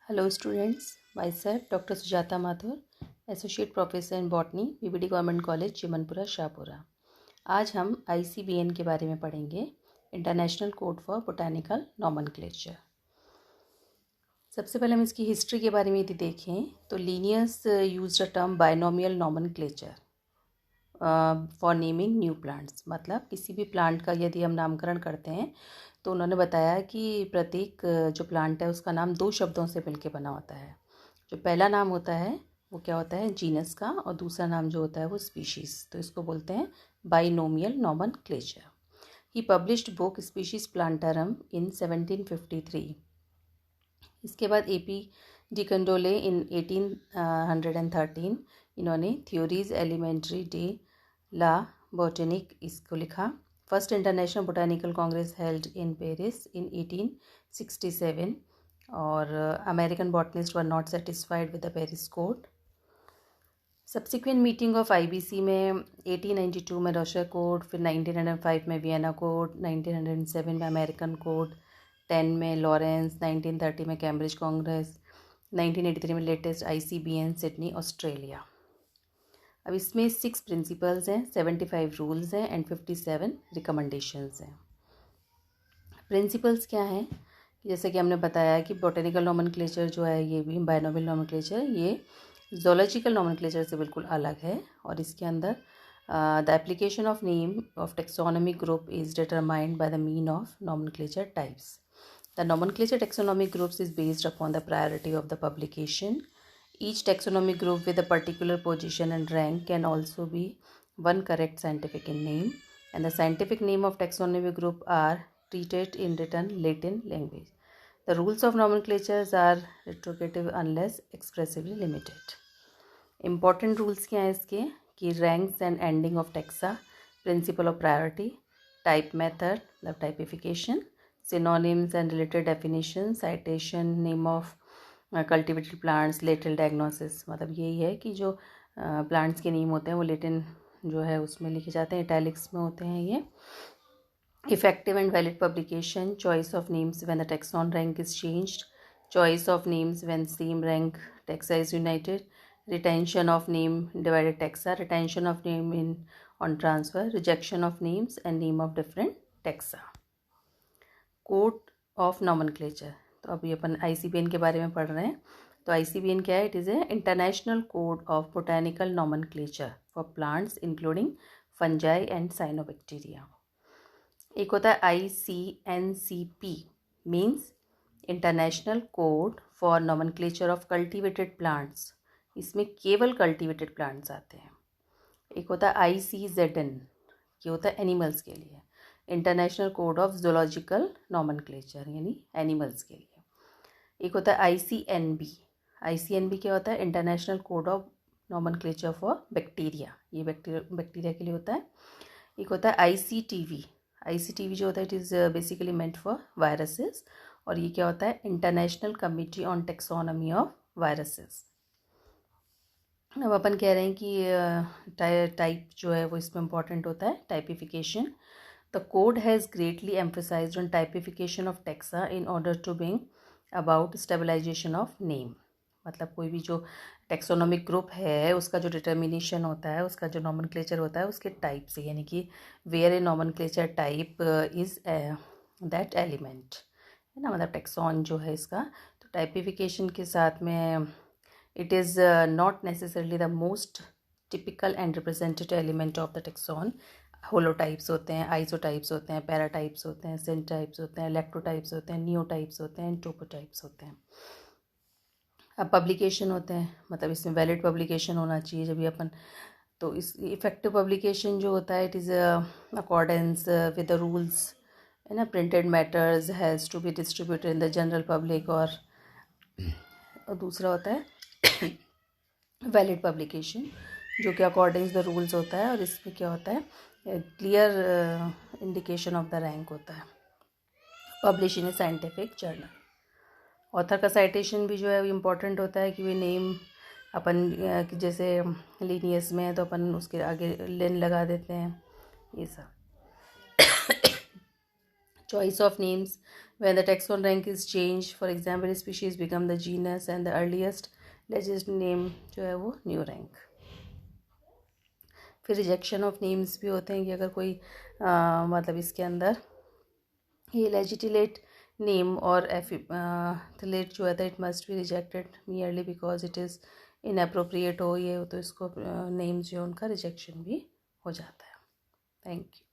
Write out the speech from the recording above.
Hello students, myself Dr. Sujata Mathur, Associate Professor in Botany, BBD Government College, Chimanpura Shahpura. आज हम ICBN के बारे में पढ़ेंगे, international code for botanical nomenclature. सबसे पहले हम इसकी हिस्ट्री के बारे में यदि देखें तो Linnaeus used a term binomial nomenclature for naming new plants. मतलब किसी भी प्लांट का यदि हम नामकरण करते हैं तो उन्होंने बताया कि प्रत्येक जो प्लांट है उसका नाम दो शब्दों से मिलकर बना होता है। जो पहला नाम होता है वो क्या होता है, जीनस का, और दूसरा नाम जो होता है वो स्पीशीज़। तो इसको बोलते हैं binomial nomenclature. He published book species plantarum in 1753। इसके बाद AP डी कंडोले इन 1813 इन्होंने theories elementary de la botanique इसको लिखा। First international botanical congress held in Paris in 1867 और American botanist were not satisfied with the Paris code. Subsequent meeting of IBC में 1892 में Russia code, फिर 1905 में Vienna code, 1907 में American code, 10 में Lawrence, 1930 में कैम्ब्रिज कांग्रेस, 1983 में लेटेस्ट ICBN सिडनी ऑस्ट्रेलिया। अब इसमें 6 प्रिंसिपल्स हैं, 75 रूल्स हैं एंड 57 रिकमेंडेशंस हैं। प्रिंसिपल्स क्या हैं? जैसे कि हमने बताया कि बोटेनिकल नॉमेनक्लेचर जो है ये भी बायनोमियल नॉमेनक्लेचर, ये ज़ूलॉजिकल नॉमेनक्लेचर से बिल्कुल अलग है। और इसके अंदर the application of name of taxonomic group is determined by the mean of nomenclature types. The nomenclature taxonomic groups is based upon the priority of the publication. Each taxonomic group with a particular position and rank can also be one correct scientific name, and the scientific name of taxonomic group are treated in written Latin language. The rules of nomenclatures are retrogative unless expressively limited. Important rules क्या हैं इसके कि ranks and ending of taxa, principle of priority, type method मतलब typification, synonyms and related definitions, citation, name of cultivated plants, latent diagnosis। मतलब यही है कि जो प्लांट्स के नेम होते हैं वो लेटिन जो है उसमें लिखे जाते हैं, इटैलिक्स में होते हैं ये। Effective and valid publication, choice of names when the taxon rank is changed, choice of names when same rank taxa is united, retention of name divided taxa, retention of name in on transfer, rejection of names and name of different taxa। Code of nomenclature, तो अभी अपन ICBN के बारे में पढ़ रहे हैं। तो ICBN क्या है? It is a international code of botanical nomenclature for plants including fungi and cyanobacteria. एक होता है ICNCP, means international code for nomenclature of cultivated plants. इसमें केवल कल्टिवेटेड प्लांट्स आते हैं। एक होता है ICZN, ये होता है एनिमल्स के लिए, international code of zoological nomenclature यानी एनिमल्स के लिए। एक होता है ICNB, ICNB क्या होता है? International code of nomenclature for bacteria, ये बैक्टीरिया के लिए होता है। एक होता है ICTV, ICTV जो होता है it is basically meant for viruses, और ये क्या होता है? International committee on taxonomy of viruses. अब अपन कह रहे हैं कि टाइप जो है वो इसमें इम्पॉर्टेंट होता है, typification. The code has greatly emphasized on typification of taxa in order to bring about stabilization of name। मतलब कोई भी जो टेक्सोनॉमिक ग्रुप है उसका जो डिटर्मिनेशन होता है, उसका जो नॉमेनक्लेचर होता है उसके टाइप से, यानी कि where a nomenclature type is that element, है ना। मतलब टेक्सॉन जो है इसका, तो टाइपिफिकेशन के साथ में it is not necessarily the most typical and representative element of the taxon. Holotypes होते हैं, आइसोटाइप्स होते हैं, पैराटाइप्स होते हैं, सिंटाइप्स होते हैं, इलेक्ट्रोटाइप्स होते हैं, नियोटाइप्स होते हैं, टोपोटाइप्स होते हैं। अब पब्लिकेशन होते हैं, मतलब इसमें वैलिड पब्लिकेशन होना चाहिए जब भी अपन, तो इस इफेक्टिव पब्लिकेशन जो होता है it is accordance with the rules, है ना। Printed matters has to be distributed in the general public. और दूसरा होता है वैलिड पब्लिकेशन जो कि अकॉर्डिंग द रूल्स होता है, और इसमें क्या होता है? Clear indication of the rank होता है। Publish in A scientific journal. Author का साइटेशन भी जो है वो इम्पोर्टेंट होता है कि वे नेम अपन जैसे लीनियस में है तो अपन उसके आगे लेन लगा देते हैं, ये सब। choice of names when the taxon rank is changed, for example species become the genus and the earliest legist name जो है वो न्यू रैंक। फिर रिजेक्शन ऑफ नेम्स भी होते हैं कि अगर कोई मतलब इसके अंदर ये लेजिटिलेट नेम और एफिलेट जो है it must be rejected merely because it is inappropriate हो ये तो इसको नेम्स जो उनका रिजेक्शन भी हो जाता है। Thank you.